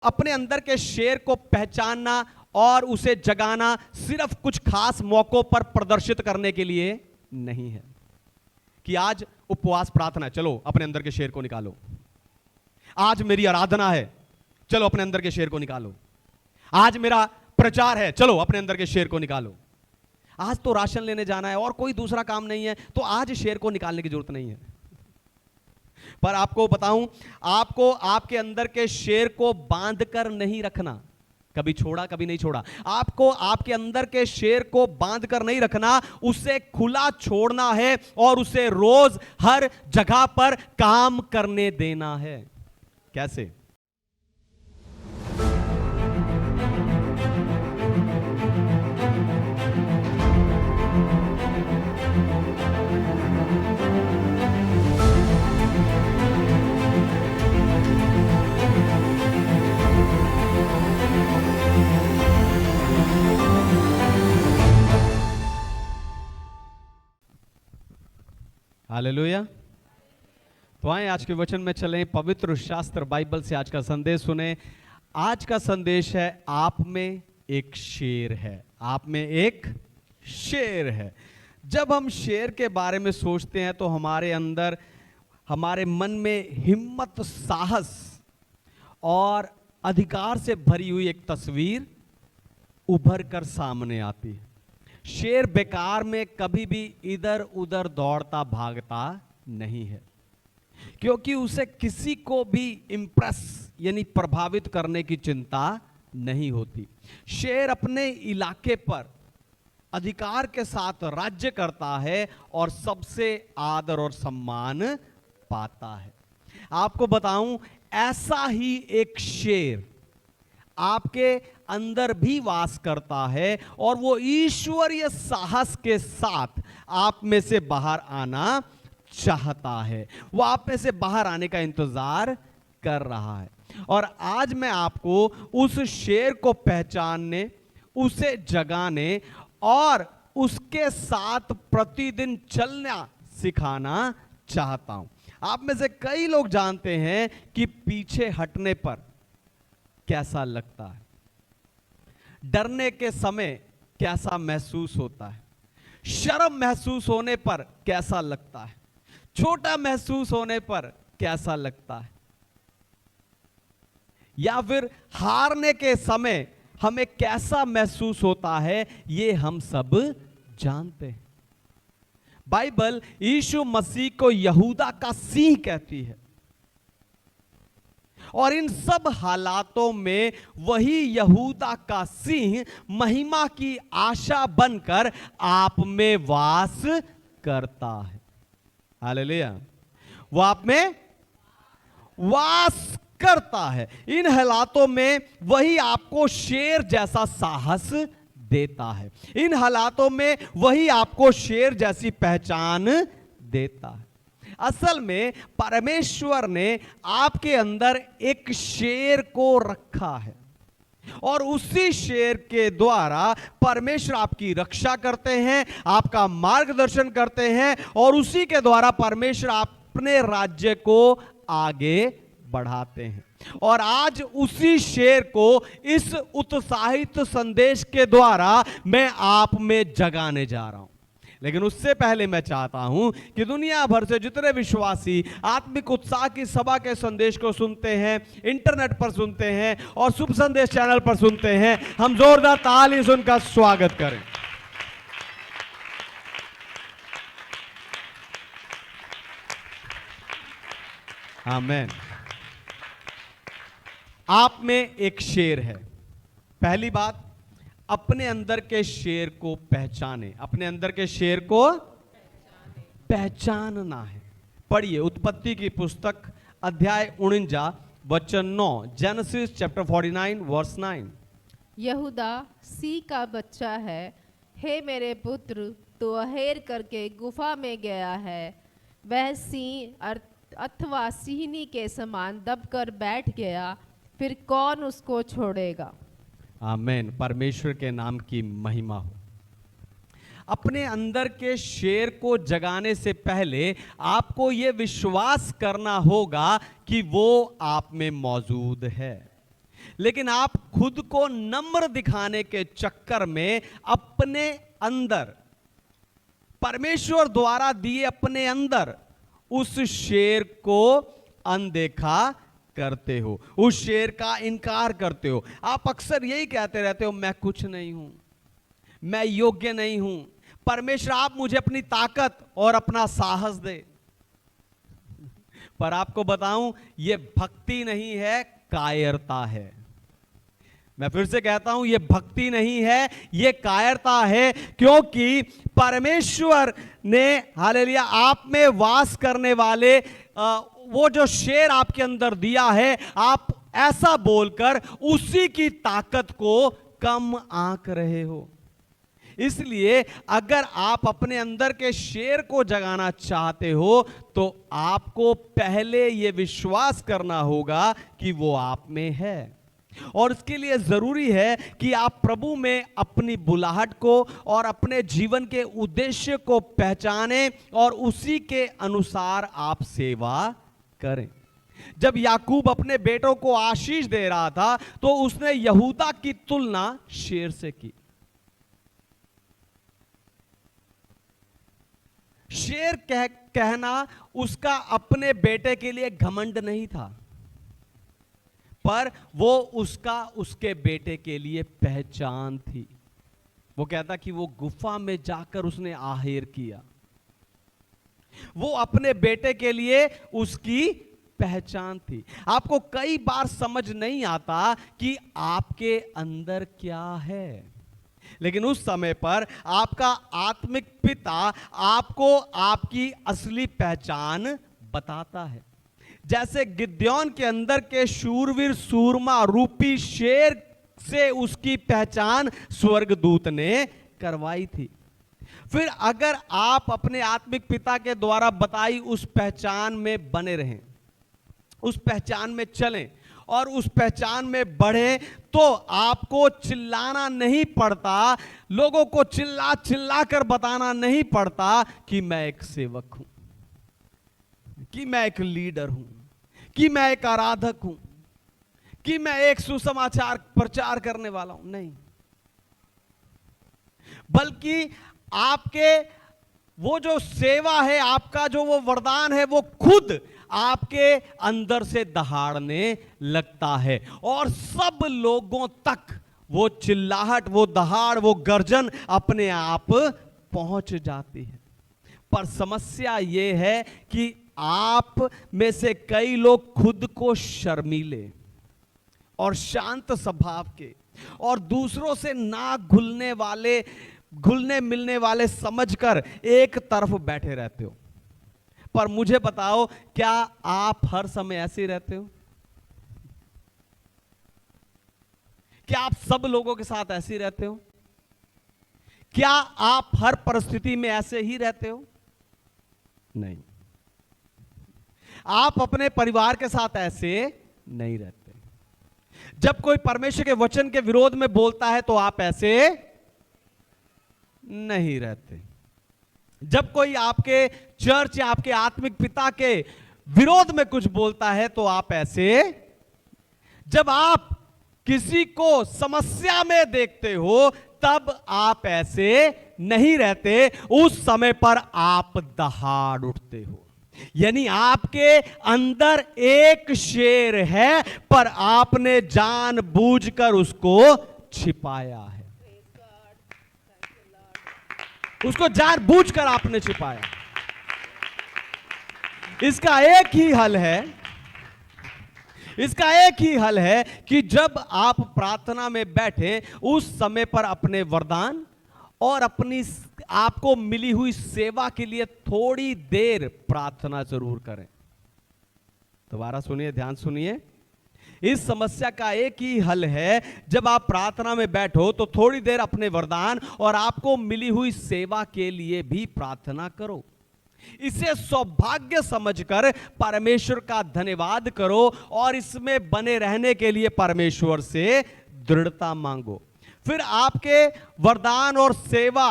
अपने अंदर के शेर को पहचानना और उसे जगाना सिर्फ कुछ खास मौकों पर प्रदर्शित करने के लिए नहीं है कि आज उपवास प्रार्थना है, चलो अपने अंदर के शेर को निकालो। आज मेरी आराधना है, चलो अपने अंदर के शेर को निकालो। आज मेरा प्रचार है, चलो अपने अंदर के शेर को निकालो। आज तो राशन लेने जाना है और कोई दूसरा काम नहीं है, तो आज शेर को निकालने की जरूरत नहीं है। पर आपको बताऊं, आपको आपके अंदर के शेर को बांध कर नहीं रखना, कभी छोड़ा कभी नहीं छोड़ा। आपको आपके अंदर के शेर को बांध कर नहीं रखना, उसे खुला छोड़ना है और उसे रोज हर जगह पर काम करने देना है। कैसे? हालेलुया। तो आए आज के वचन में चलें, पवित्र शास्त्र बाइबल से आज का संदेश सुने। आज का संदेश है, आप में एक शेर है। आप में एक शेर है। जब हम शेर के बारे में सोचते हैं तो हमारे अंदर, हमारे मन में हिम्मत, साहस और अधिकार से भरी हुई एक तस्वीर उभर कर सामने आती है। शेर बेकार में कभी भी इधर उधर दौड़ता भागता नहीं है, क्योंकि उसे किसी को भी इंप्रेस यानी प्रभावित करने की चिंता नहीं होती। शेर अपने इलाके पर अधिकार के साथ राज्य करता है और सबसे आदर और सम्मान पाता है। आपको बताऊं, ऐसा ही एक शेर आपके अंदर भी वास करता है और वो ईश्वरीय साहस के साथ आप में से बाहर आना चाहता है। वो आप में से बाहर आने का इंतजार कर रहा है। और आज मैं आपको उस शेर को पहचानने, उसे जगाने और उसके साथ प्रतिदिन चलना सिखाना चाहता हूं। आप में से कई लोग जानते हैं कि पीछे हटने पर कैसा लगता है, डरने के समय कैसा महसूस होता है, शर्म महसूस होने पर कैसा लगता है, छोटा महसूस होने पर कैसा लगता है, या फिर हारने के समय हमें कैसा महसूस होता है, ये हम सब जानते हैं। बाइबल यीशु मसीह को यहूदा का सिंह कहती है और इन सब हालातों में वही यहूदा का सिंह महिमा की आशा बनकर आप में वास करता है। हालेलुया। वो आप में वास करता है। इन हालातों में वही आपको शेर जैसा साहस देता है। इन हालातों में वही आपको शेर जैसी पहचान देता है। असल में परमेश्वर ने आपके अंदर एक शेर को रखा है और उसी शेर के द्वारा परमेश्वर आपकी रक्षा करते हैं, आपका मार्गदर्शन करते हैं और उसी के द्वारा परमेश्वर अपने राज्य को आगे बढ़ाते हैं। और आज उसी शेर को इस उत्साहित संदेश के द्वारा मैं आप में जगाने जा रहा हूं। लेकिन उससे पहले मैं चाहता हूं कि दुनिया भर से जितने विश्वासी आत्मिक उत्साह की सभा के संदेश को सुनते हैं, इंटरनेट पर सुनते हैं और शुभ संदेश चैनल पर सुनते हैं, हम जोरदार ताली से उनका स्वागत करें। आमीन। आप में एक शेर है। पहली बात, अपने अंदर के शेर को पहचाने। अपने अंदर के शेर को पहचानना है। पढ़िए उत्पत्ति की पुस्तक अध्याय 49 वचन 9, जेनेसिस चैप्टर 49 वर्स 9। यहूदा सी का बच्चा है, हे मेरे पुत्र, तो अहेर करके गुफा में गया है। वह सिंह अथवा सिंहनी के समान दबकर बैठ गया, फिर कौन उसको छोड़ेगा। आमीन। परमेश्वर के नाम की महिमा हो। अपने अंदर के शेर को जगाने से पहले आपको यह विश्वास करना होगा कि वो आप में मौजूद है। लेकिन आप खुद को नम्र दिखाने के चक्कर में अपने अंदर, परमेश्वर द्वारा दिए अपने अंदर उस शेर को अनदेखा करते हो, उस शेर का इनकार करते हो। आप अक्सर यही कहते रहते हो, मैं कुछ नहीं हूं, मैं योग्य नहीं हूं, परमेश्वर आप मुझे अपनी ताकत और अपना साहस दे। पर आपको बताऊं, यह भक्ति नहीं है, कायरता है। मैं फिर से कहता हूं, यह भक्ति नहीं है, यह कायरता है। क्योंकि परमेश्वर ने, हालेलुया, आप में वास करने वाले वो जो शेर आपके अंदर दिया है, आप ऐसा बोलकर उसी की ताकत को कम आंक रहे हो। इसलिए अगर आप अपने अंदर के शेर को जगाना चाहते हो तो आपको पहले यह विश्वास करना होगा कि वो आप में है। और इसके लिए जरूरी है कि आप प्रभु में अपनी बुलाहट को और अपने जीवन के उद्देश्य को पहचानें और उसी के अनुसार आप सेवा करें। जब याकूब अपने बेटों को आशीष दे रहा था तो उसने यहूदा की तुलना शेर से की। शेर कहना उसका अपने बेटे के लिए घमंड नहीं था, पर वो उसके बेटे के लिए पहचान थी। वो कहता कि वो गुफा में जाकर उसने आहेर किया। वो अपने बेटे के लिए उसकी पहचान थी। आपको कई बार समझ नहीं आता कि आपके अंदर क्या है, लेकिन उस समय पर आपका आत्मिक पिता आपको आपकी असली पहचान बताता है। जैसे गिद्योन के अंदर के शूरवीर सूरमा रूपी शेर से उसकी पहचान स्वर्गदूत ने करवाई थी। फिर अगर आप अपने आत्मिक पिता के द्वारा बताई उस पहचान में बने रहें, उस पहचान में चलें और उस पहचान में बढ़ें, तो आपको चिल्लाना नहीं पड़ता, लोगों को चिल्ला चिल्ला कर बताना नहीं पड़ता कि मैं एक सेवक हूं, कि मैं एक लीडर हूं, कि मैं एक आराधक हूं, कि मैं एक सुसमाचार प्रचार करने वाला हूं। नहीं, बल्कि आपके वो जो सेवा है, आपका जो वो वरदान है, वो खुद आपके अंदर से दहाड़ने लगता है और सब लोगों तक वो चिल्लाहट, वो दहाड़, वो गर्जन अपने आप पहुंच जाती है। पर समस्या ये है कि आप में से कई लोग खुद को शर्मीले और शांत स्वभाव के और दूसरों से ना घुलने मिलने वाले समझकर एक तरफ बैठे रहते हो। पर मुझे बताओ, क्या आप हर समय ऐसे ही रहते हो? क्या आप सब लोगों के साथ ऐसे ही रहते हो? क्या आप हर परिस्थिति में ऐसे ही रहते हो? नहीं, आप अपने परिवार के साथ ऐसे नहीं रहते। जब कोई परमेश्वर के वचन के विरोध में बोलता है तो आप ऐसे नहीं रहते। जब कोई आपके चर्च या आपके आत्मिक पिता के विरोध में कुछ बोलता है तो आप ऐसे, जब आप किसी को समस्या में देखते हो तब आप ऐसे नहीं रहते। उस समय पर आप दहाड़ उठते हो। यानी आपके अंदर एक शेर है, पर आपने जानबूझकर उसको छिपाया है। उसको जानबूझकर आपने छिपाया। इसका एक ही हल है, इसका एक ही हल है कि जब आप प्रार्थना में बैठे उस समय पर अपने वरदान और अपनी आपको मिली हुई सेवा के लिए थोड़ी देर प्रार्थना जरूर करें। दोबारा सुनिए, ध्यान सुनिए। इस समस्या का एक ही हल है, जब आप प्रार्थना में बैठो तो थोड़ी देर अपने वरदान और आपको मिली हुई सेवा के लिए भी प्रार्थना करो। इसे सौभाग्य समझकर परमेश्वर का धन्यवाद करो और इसमें बने रहने के लिए परमेश्वर से दृढ़ता मांगो। फिर आपके वरदान और सेवा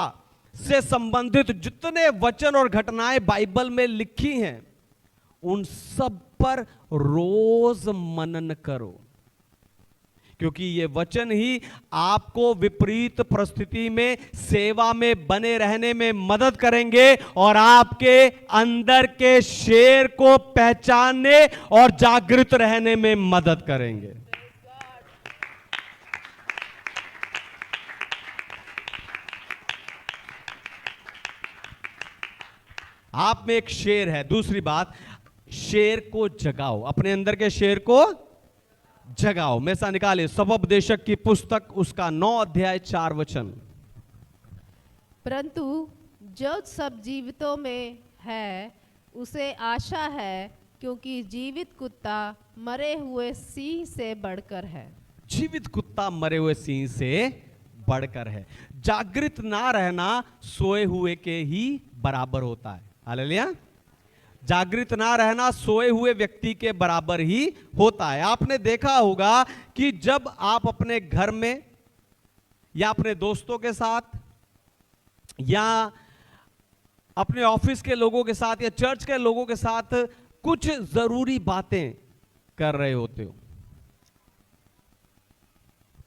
से संबंधित जितने वचन और घटनाएं बाइबल में लिखी हैं, उन सब पर रोज मनन करो। क्योंकि ये वचन ही आपको विपरीत परिस्थिति में सेवा में बने रहने में मदद करेंगे और आपके अंदर के शेर को पहचानने और जागृत रहने में मदद करेंगे। आप में एक शेर है। दूसरी बात, शेर को जगाओ, अपने अंदर के शेर को जगाओ। में सा निकाले सबोपदेशक की पुस्तक उसका 9 अध्याय 4 वचन। परंतु जो सब जीवितों में है उसे आशा है, क्योंकि जीवित कुत्ता मरे हुए सिंह से बढ़कर है। जीवित कुत्ता मरे हुए सिंह से बढ़कर है। जागृत ना रहना सोए हुए के ही बराबर होता है। हालेलुया। जागृत ना रहना सोए हुए व्यक्ति के बराबर ही होता है। आपने देखा होगा कि जब आप अपने घर में या अपने दोस्तों के साथ या अपने ऑफिस के लोगों के साथ या चर्च के लोगों के साथ कुछ जरूरी बातें कर रहे होते हो,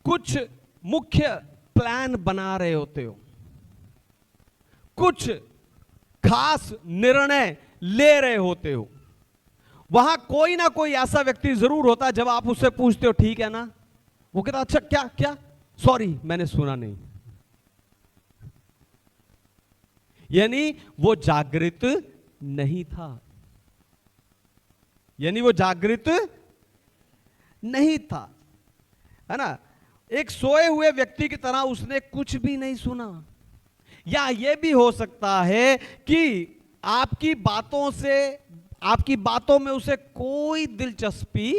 कुछ मुख्य प्लान बना रहे होते हो, कुछ खास निर्णय ले रहे होते हो, वहां कोई ना कोई ऐसा व्यक्ति जरूर होता है जब आप उससे पूछते हो ठीक है ना, वो कहता अच्छा क्या क्या, सॉरी मैंने सुना नहीं। यानी वो जागृत नहीं था, यानी वो जागृत नहीं था, है ना। एक सोए हुए व्यक्ति की तरह उसने कुछ भी नहीं सुना। या यह भी हो सकता है कि आपकी बातों से, आपकी बातों में उसे कोई दिलचस्पी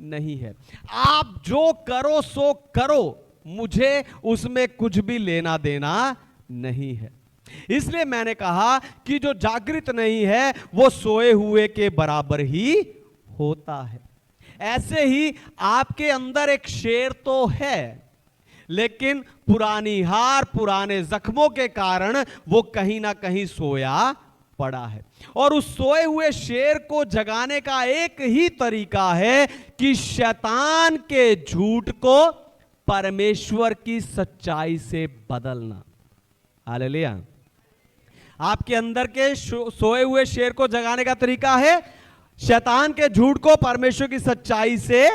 नहीं है। आप जो करो सो करो, मुझे उसमें कुछ भी लेना देना नहीं है। इसलिए मैंने कहा कि जो जागृत नहीं है वो सोए हुए के बराबर ही होता है। ऐसे ही आपके अंदर एक शेर तो है, लेकिन पुरानी हार, पुराने जख्मों के कारण वो कहीं ना कहीं सोया पड़ा है। और उस सोए हुए शेर को जगाने का एक ही तरीका है कि शैतान के झूठ को परमेश्वर की सच्चाई से बदलना। हालेलुया। आपके अंदर के सोए हुए शेर को जगाने का तरीका है शैतान के झूठ को परमेश्वर की सच्चाई से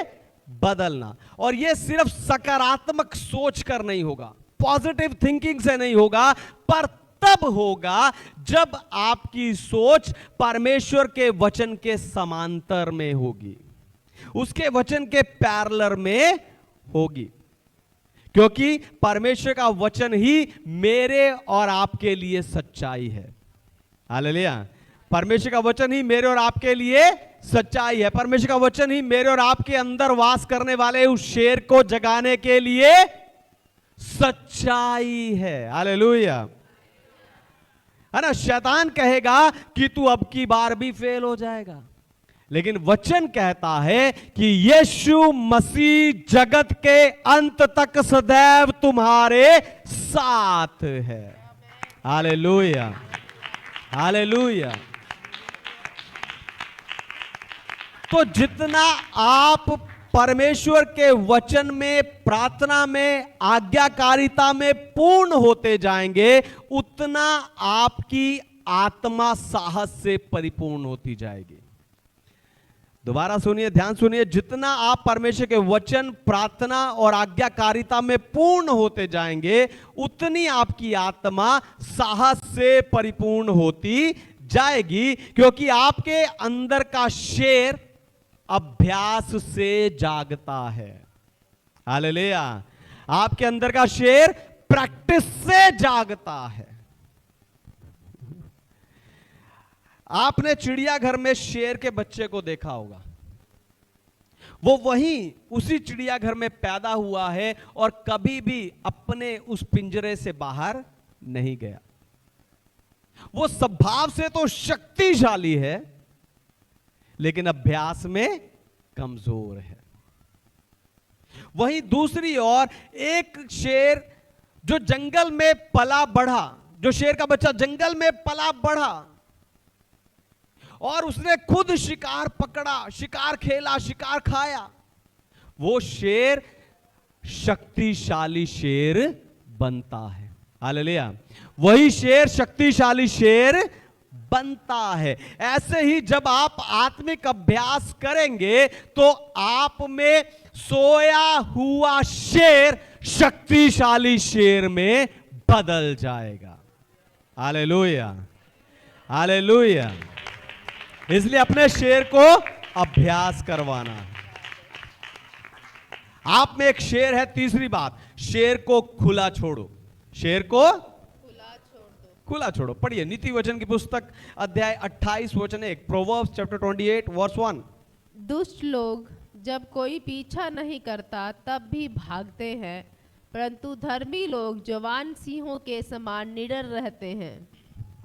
बदलना। और यह सिर्फ सकारात्मक सोच कर नहीं होगा, पॉजिटिव थिंकिंग से नहीं होगा, पर तब होगा जब आपकी सोच परमेश्वर के वचन के समांतर में होगी, उसके वचन के पैरेलल में होगी। क्योंकि परमेश्वर का वचन ही मेरे और आपके लिए सच्चाई है। हालेलुया। परमेश्वर का वचन ही मेरे और आपके लिए सच्चाई है। परमेश्वर का वचन ही मेरे और आपके अंदर वास करने वाले उस शेर को जगाने के लिए सच्चाई है। हालेलुया। है ना। शैतान कहेगा कि तू अब की बार भी फेल हो जाएगा, लेकिन वचन कहता है कि यीशु मसीह जगत के अंत तक सदैव तुम्हारे साथ है। Hallelujah, hallelujah. तो जितना आप परमेश्वर के वचन में, प्रार्थना में, आज्ञाकारिता में पूर्ण होते जाएंगे, उतना आपकी आत्मा साहस से परिपूर्ण होती जाएगी। दोबारा सुनिए, ध्यान सुनिए। जितना आप परमेश्वर के वचन, प्रार्थना और आज्ञाकारिता में पूर्ण होते जाएंगे, उतनी आपकी आत्मा साहस से परिपूर्ण होती जाएगी। क्योंकि आपके अंदर का शेर अभ्यास से जागता है। हालेलुया। आपके अंदर का शेर प्रैक्टिस से जागता है। आपने चिड़ियाघर में शेर के बच्चे को देखा होगा। वो वहीं उसी चिड़ियाघर में पैदा हुआ है और कभी भी अपने उस पिंजरे से बाहर नहीं गया। वो स्वभाव से तो शक्तिशाली है, लेकिन अभ्यास में कमजोर है। वहीं दूसरी ओर एक शेर जो जंगल में पला बढ़ा, जो शेर का बच्चा जंगल में पला बढ़ा और उसने खुद शिकार पकड़ा, शिकार खेला, शिकार खाया, वो शेर शक्तिशाली शेर बनता है। हालेलुया। वही शेर शक्तिशाली शेर बनता है। ऐसे ही जब आप आत्मिक अभ्यास करेंगे तो आप में सोया हुआ शेर शक्तिशाली शेर में बदल जाएगा। Hallelujah, hallelujah. इसलिए अपने शेर को अभ्यास करवाना है। आप में एक शेर है। तीसरी बात, शेर को खुला छोड़ो। शेर को खुला छोड़ो। पढ़िए नीति वचन की पुस्तक अध्याय 28 वचन 1, प्रोवर्ब्स चैप्टर 28 वर्स 1। दुष्ट लोग जब कोई पीछा नहीं करता तब भी भागते हैं, परंतु धर्मी लोग जवान सिंहों के समान निडर रहते हैं।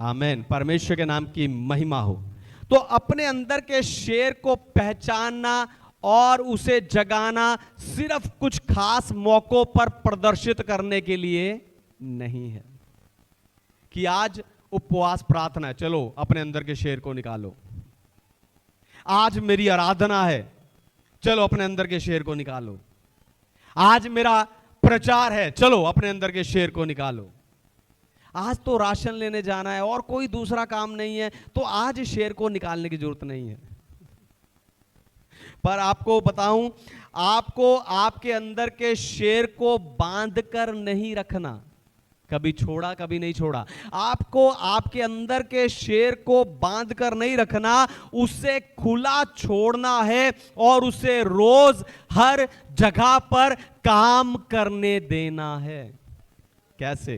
आमीन। परमेश्वर के नाम की महिमा हो। तो अपने अंदर के शेर को पहचानना और उसे जगाना सिर्फ कुछ खास मौकों पर प्रदर्शित करने के लिए नहीं है कि आज उपवास प्रार्थना है, चलो अपने अंदर के शेर को निकालो। आज मेरी आराधना है, चलो अपने अंदर के शेर को निकालो। आज मेरा प्रचार है, चलो अपने अंदर के शेर को निकालो। आज तो राशन लेने जाना है और कोई दूसरा काम नहीं है, तो आज शेर को निकालने की जरूरत नहीं है। पर आपको बताऊं, आपको आपके अंदर के शेर को बांध कर नहीं रखना। कभी छोड़ा कभी नहीं छोड़ा। आपको आपके अंदर के शेर को बांध कर नहीं रखना, उसे खुला छोड़ना है और उसे रोज हर जगह पर काम करने देना है। कैसे?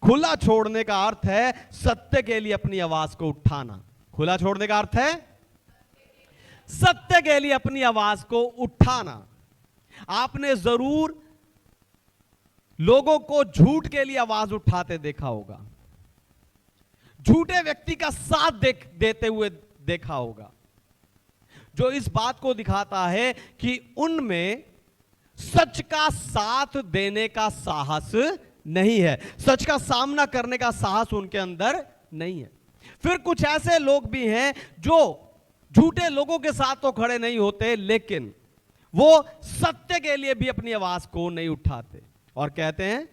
खुला छोड़ने का अर्थ है सत्य के लिए अपनी आवाज को उठाना। खुला छोड़ने का अर्थ है सत्य के लिए अपनी आवाज को उठाना। आपने जरूर लोगों को झूठ के लिए आवाज उठाते देखा होगा, झूठे व्यक्ति का साथ देते हुए देखा होगा, जो इस बात को दिखाता है कि उनमें सच का साथ देने का साहस नहीं है, सच का सामना करने का साहस उनके अंदर नहीं है। फिर कुछ ऐसे लोग भी हैं जो झूठे लोगों के साथ तो खड़े नहीं होते, लेकिन वो सत्य के लिए भी अपनी आवाज को नहीं उठाते और कहते हैं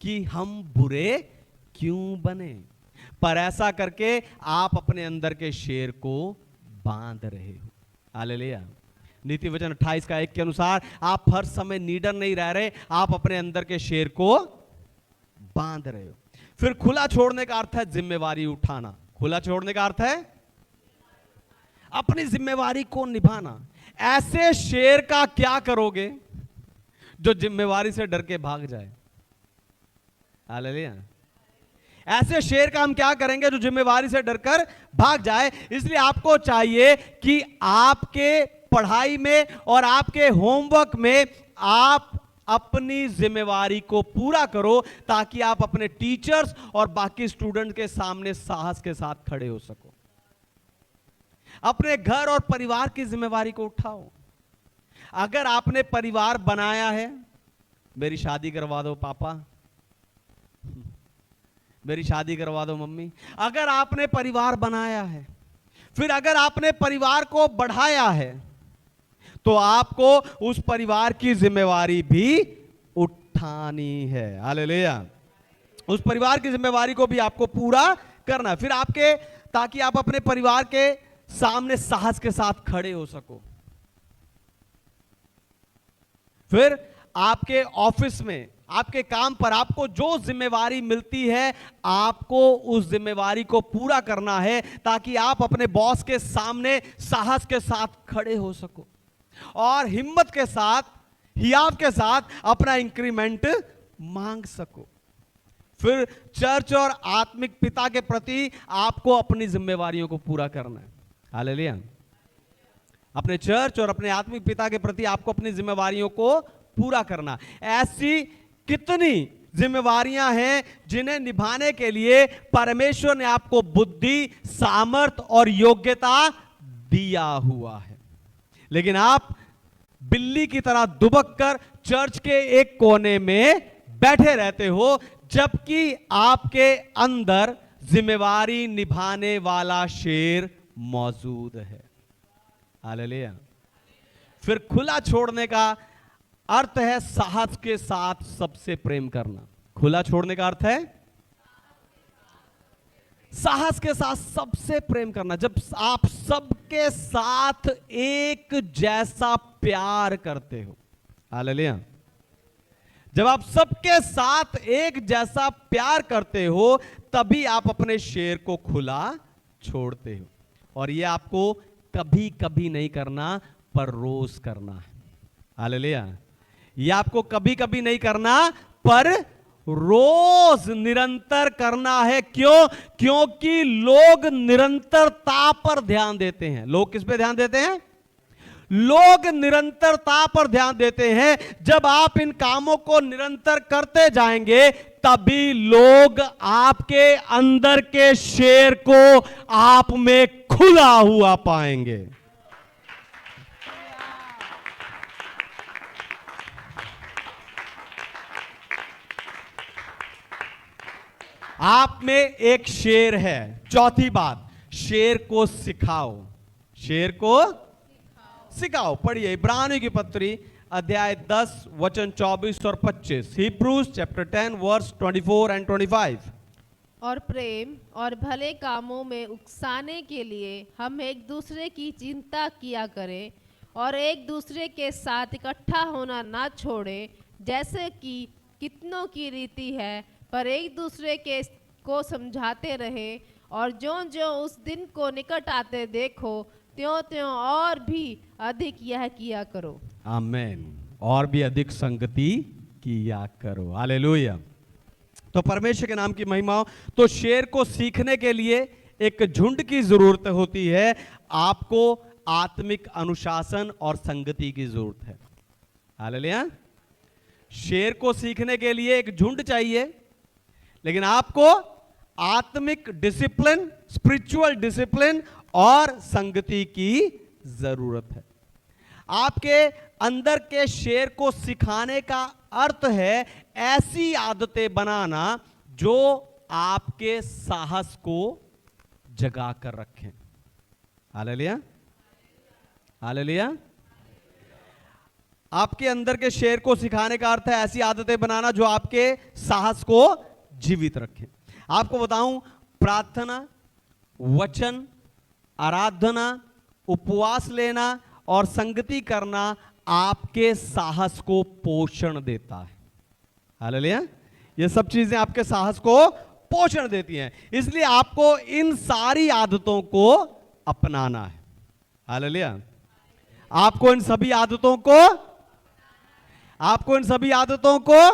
कि हम बुरे क्यों बने। पर ऐसा करके आप अपने अंदर के शेर को बांध रहे हो। हालेलुया। नीति वचन 28 का 1 के अनुसार आप हर समय नीडर नहीं रह रहे, आप अपने अंदर के शेर को बांध रहे हो। फिर खुला छोड़ने का अर्थ है जिम्मेवारी उठाना। खुला छोड़ने का अर्थ है अपनी जिम्मेवारी को निभाना। ऐसे शेर का क्या करोगे जो जिम्मेवारी से डर के भाग जाए? हालेलुया। ऐसे शेर का हम क्या करेंगे जो जिम्मेवारी से डरकर भाग जाए? इसलिए आपको चाहिए कि आपके पढ़ाई में और आपके होमवर्क में आप अपनी जिम्मेवारी को पूरा करो, ताकि आप अपने टीचर्स और बाकी स्टूडेंट के सामने साहस के साथ खड़े हो सको। अपने घर और परिवार की जिम्मेवारी को उठाओ। अगर आपने परिवार बनाया है, मेरी शादी करवा दो पापा, मेरी शादी करवा दो मम्मी। अगर आपने परिवार बनाया है, फिर अगर आपने परिवार को बढ़ाया है, तो आपको उस परिवार की जिम्मेवारी भी उठानी है। हालेलुया। उस परिवार की जिम्मेवारी को भी आपको पूरा करना है, फिर आपके ताकि आप अपने परिवार के सामने साहस के साथ खड़े हो सको। फिर आपके ऑफिस में, आपके काम पर आपको जो जिम्मेवारी मिलती है, आपको उस जिम्मेवारी को पूरा करना है, ताकि आप अपने बॉस के सामने साहस के साथ खड़े हो सको और हिम्मत के साथ, हियाव के साथ अपना इंक्रीमेंट मांग सको। फिर चर्च और आत्मिक पिता के प्रति आपको अपनी जिम्मेवारियों को पूरा करना है। हालेलुया। अपने चर्च और अपने आत्मिक पिता के प्रति आपको अपनी जिम्मेवारियों को पूरा करना। ऐसी कितनी जिम्मेवारियां हैं जिन्हें निभाने के लिए परमेश्वर ने आपको बुद्धि, सामर्थ और योग्यता दिया हुआ है, लेकिन आप बिल्ली की तरह दुबक कर चर्च के एक कोने में बैठे रहते हो, जबकि आपके अंदर जिम्मेवारी निभाने वाला शेर मौजूद है। हालेलुया। फिर खुला छोड़ने का अर्थ है साहस के साथ सबसे प्रेम करना। खुला छोड़ने का अर्थ है साहस के साथ सबसे प्रेम करना। जब आप सबके साथ एक जैसा प्यार करते हो, हालेलुया, जब आप सबके साथ एक जैसा प्यार करते हो तभी आप अपने शेर को खुला छोड़ते हो। और यह आपको कभी कभी नहीं करना पर रोज करना है। हालेलुया, यह आपको कभी कभी नहीं करना पर रोज निरंतर करना है। क्यों? क्योंकि लोग निरंतरता पर ध्यान देते हैं। लोग किस पे ध्यान देते हैं? लोग निरंतरता पर ध्यान देते हैं। जब आप इन कामों को निरंतर करते जाएंगे तभी लोग आपके अंदर के शेर को आप में खुला हुआ पाएंगे। आप में एक शेर है। चौथी बात, शेर को सिखाओ। शेर को सिखाओ। पढ़िए इब्रानियों की पत्री अध्याय 10 वचन 24 और 25। Hebrews chapter 10 verse 24 and 25। और प्रेम और भले कामों में उकसाने के लिए हम एक दूसरे की चिंता किया करें और एक दूसरे के साथ इकट्ठा होना ना छोड़ें, जैसे कि कितनों की रीति है, पर एक दूसरे को समझाते रहें, और जो जो उस दिन को निकट आते देखो त्यों त्यों और भी अधिक यह किया करो। आमेन। और भी अधिक संगति किया करो। हालेलुया। तो परमेश्वर के नाम की महिमा हो। तो शेर को सीखने के लिए एक झुंड की जरूरत होती है। आपको आत्मिक अनुशासन और संगति की जरूरत है। हालेलुया। शेर को सीखने के लिए एक झुंड चाहिए, लेकिन आपको आत्मिक डिसिप्लिन, स्पिरिचुअल डिसिप्लिन और संगति की जरूरत है। आपके अंदर के शेर को सिखाने का अर्थ है ऐसी आदतें बनाना जो आपके साहस को जगा कर रखें। Hallelujah, hallelujah. आपके अंदर के शेर को सिखाने का अर्थ है ऐसी आदतें बनाना जो आपके साहस को जीवित रखें। आपको बताऊं, प्रार्थना, वचन, आराधना, उपवास लेना और संगति करना आपके साहस को पोषण देता है। हालेलुया। ये सब चीजें आपके साहस को पोषण देती हैं। इसलिए आपको इन सारी आदतों को अपनाना है। हालेलुया। आपको इन सभी आदतों को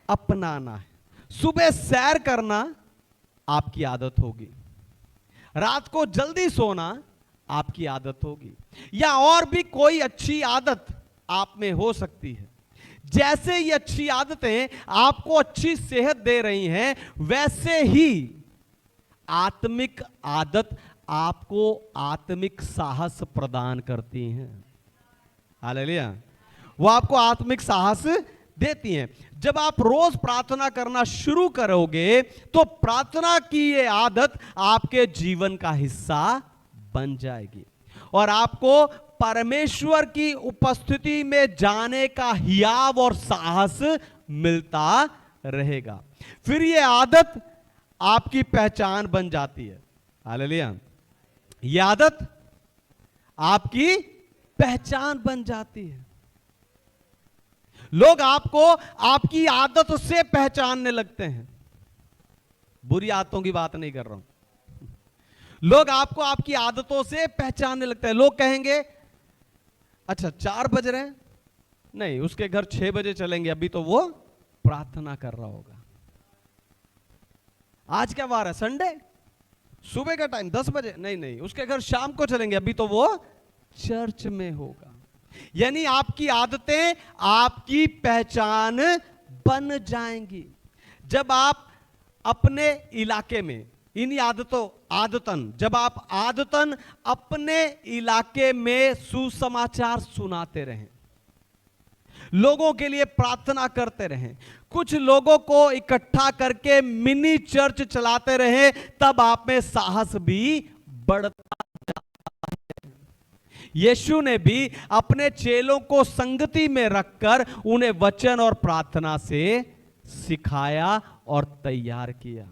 अपनाना है। सुबह सैर करना आपकी आदत होगी, रात को जल्दी सोना आपकी आदत होगी, या और भी कोई अच्छी आदत आप में हो सकती है। जैसे ये अच्छी आदतें आपको अच्छी सेहत दे रही हैं, वैसे ही आत्मिक आदत आपको आत्मिक साहस प्रदान करती हैं। हालेलुया। वो आपको आत्मिक साहस देती हैं। जब आप रोज प्रार्थना करना शुरू करोगे तो प्रार्थना की ये आदत आपके जीवन का हिस्सा बन जाएगी और आपको परमेश्वर की उपस्थिति में जाने का हियाव और साहस मिलता रहेगा। फिर ये आदत आपकी पहचान बन जाती है। हालेलुया। ये आदत आपकी पहचान बन जाती है। लोग आपको आपकी आदत से पहचानने लगते हैं। बुरी आदतों की बात नहीं कर रहा हूं। लोग आपको आपकी आदतों से पहचानने लगते हैं। लोग कहेंगे अच्छा 4 बज रहे हैं, नहीं उसके घर 6 बजे चलेंगे, अभी तो वो प्रार्थना कर रहा होगा। आज क्या वार है? संडे, सुबह का टाइम 10 बजे, नहीं उसके घर शाम को चलेंगे, अभी तो वो चर्च में होगा। यानी आपकी आदतें आपकी पहचान बन जाएंगी। जब आप अपने इलाके में इन जब आप आदतन अपने इलाके में सुसमाचार सुनाते रहें, लोगों के लिए प्रार्थना करते रहें, कुछ लोगों को इकट्ठा करके मिनी चर्च चलाते रहें, तब आप में साहस भी बढ़ता जाता है। यीशु ने भी अपने चेलों को संगति में रखकर उन्हें वचन और प्रार्थना से सिखाया और तैयार किया।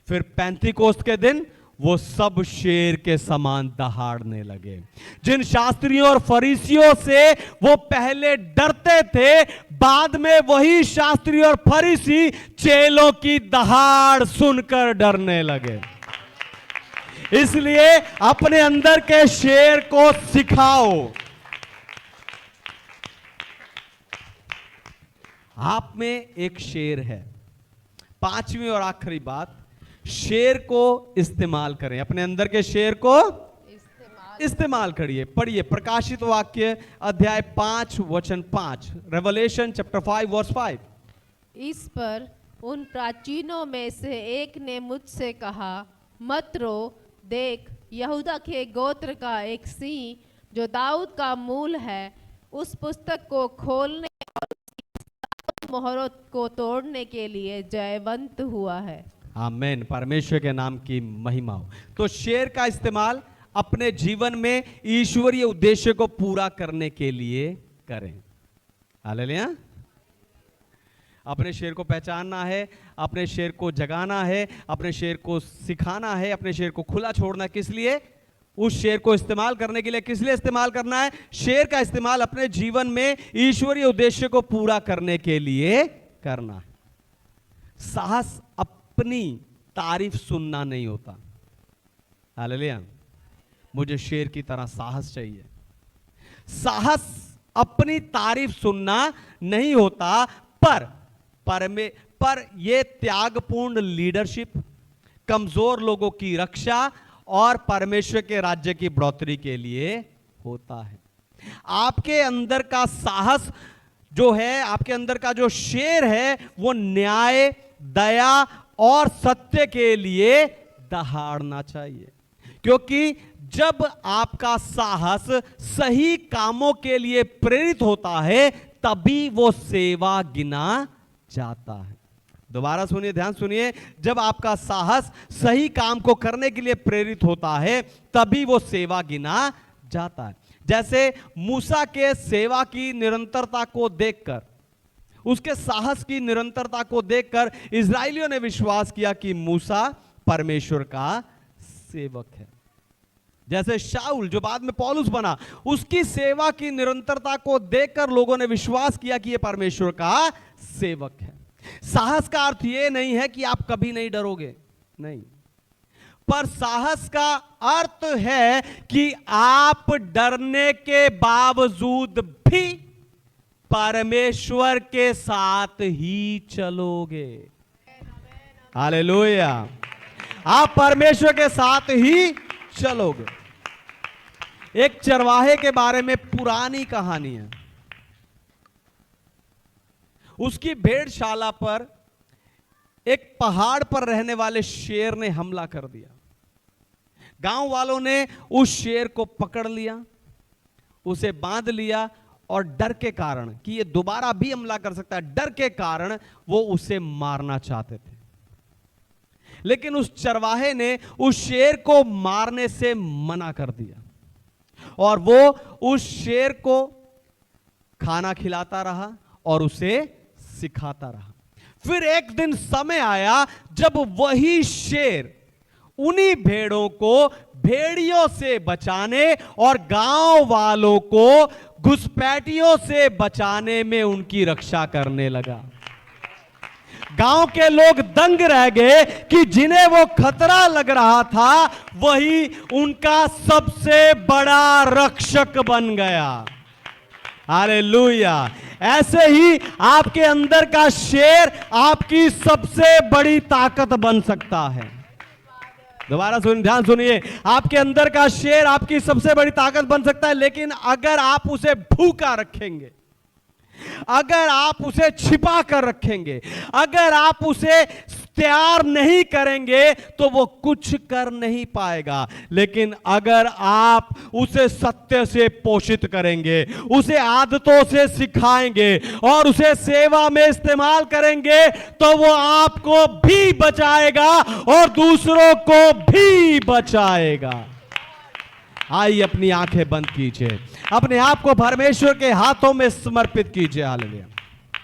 फिर पैंतीकोस्त के दिन वो सब शेर के समान दहाड़ने लगे। जिन शास्त्रियों और फरीसियों से वो पहले डरते थे, बाद में वही शास्त्री और फरीसी चेलों की दहाड़ सुनकर डरने लगे। इसलिए अपने अंदर के शेर को सिखाओ। आप में एक शेर है। पांचवी और आखिरी बात, शेर को इस्तेमाल करें। अपने अंदर के शेर को इस्तेमाल करिए। पढ़िए प्रकाशित वाक्य अध्याय 5 वचन 5, रेवलेशन चैप्टर 5 वर्स 5। इस पर उन प्राचीनों में से एक ने मुझसे कहा, मत रो, देख यहूदा के गोत्र का एक सिंह जो दाऊद का मूल है, उस पुस्तक को खोलने और उसकी मोहरों को तोड़ने के लिए जयवंत हुआ है। आमीन। परमेश्वर के नाम की महिमा हो। तो शेर का इस्तेमाल अपने जीवन में ईश्वरीय उद्देश्य को पूरा करने के लिए करें। हालेलुया। अपने शेर को पहचानना है, अपने शेर को जगाना है, अपने शेर को सिखाना है, अपने शेर को खुला छोड़ना। किस लिए? उस शेर को इस्तेमाल करने के लिए। किस लिए इस्तेमाल करना है? शेर का इस्तेमाल अपने जीवन में ईश्वरीय उद्देश्य को पूरा करने के लिए करना है। साहस अपनी तारीफ सुनना नहीं होता। हालेलुया। मुझे शेर की तरह साहस चाहिए। साहस अपनी तारीफ सुनना नहीं होता, पर यह त्यागपूर्ण लीडरशिप, कमजोर लोगों की रक्षा और परमेश्वर के राज्य की बढ़ोतरी के लिए होता है। आपके अंदर का साहस जो है, आपके अंदर का जो शेर है, वो न्याय, दया और सत्य के लिए दहाड़ना चाहिए। क्योंकि जब आपका साहस सही कामों के लिए प्रेरित होता है, तभी वो सेवा गिना जाता है। दोबारा सुनिए, ध्यान सुनिए। जब आपका साहस सही काम को करने के लिए प्रेरित होता है, तभी वो सेवा गिना जाता है। जैसे मूसा के सेवा की निरंतरता को देखकर, उसके साहस की निरंतरता को देखकर इजरायलियों ने विश्वास किया कि मूसा परमेश्वर का सेवक है। जैसे शाऊल जो बाद में पौलुस बना, उसकी सेवा की निरंतरता को देखकर लोगों ने विश्वास किया कि यह परमेश्वर का सेवक है। साहस का अर्थ यह नहीं है कि आप कभी नहीं डरोगे, नहीं, पर साहस का अर्थ है कि आप डरने के बावजूद भी परमेश्वर के साथ ही चलोगे। हालेलुया। आप परमेश्वर के साथ ही चलोगे। एक चरवाहे के बारे में पुरानी कहानी है। उसकी भेड़शाला पर एक पहाड़ पर रहने वाले शेर ने हमला कर दिया। गांव वालों ने उस शेर को पकड़ लिया, उसे बांध लिया और डर के कारण कि ये दोबारा भी हमला कर सकता है, डर के कारण वो उसे मारना चाहते थे। लेकिन उस चरवाहे ने उस शेर को मारने से मना कर दिया और वो उस शेर को खाना खिलाता रहा और उसे सिखाता रहा। फिर एक दिन समय आया जब वही शेर उन्हीं भेड़ों को भेड़ियों से बचाने और गांव वालों को घुसपैठियों से बचाने में उनकी रक्षा करने लगा। गांव के लोग दंग रह गए कि जिन्हें वो खतरा लग रहा था, वही उनका सबसे बड़ा रक्षक बन गया। हालेलुया। ऐसे ही आपके अंदर का शेर आपकी सबसे बड़ी ताकत बन सकता है। दोबारा सुनिए, ध्यान सुनिए। आपके अंदर का शेर आपकी सबसे बड़ी ताकत बन सकता है, लेकिन अगर आप उसे भूखा रखेंगे, अगर आप उसे छिपा कर रखेंगे, अगर आप उसे तैयार नहीं करेंगे, तो वो कुछ कर नहीं पाएगा। लेकिन अगर आप उसे सत्य से पोषित करेंगे, उसे आदतों से सिखाएंगे और उसे सेवा में इस्तेमाल करेंगे, तो वो आपको भी बचाएगा और दूसरों को भी बचाएगा। आइए अपनी आंखें बंद कीजिए, अपने आप को परमेश्वर के हाथों में समर्पित कीजिए। हालेलुया।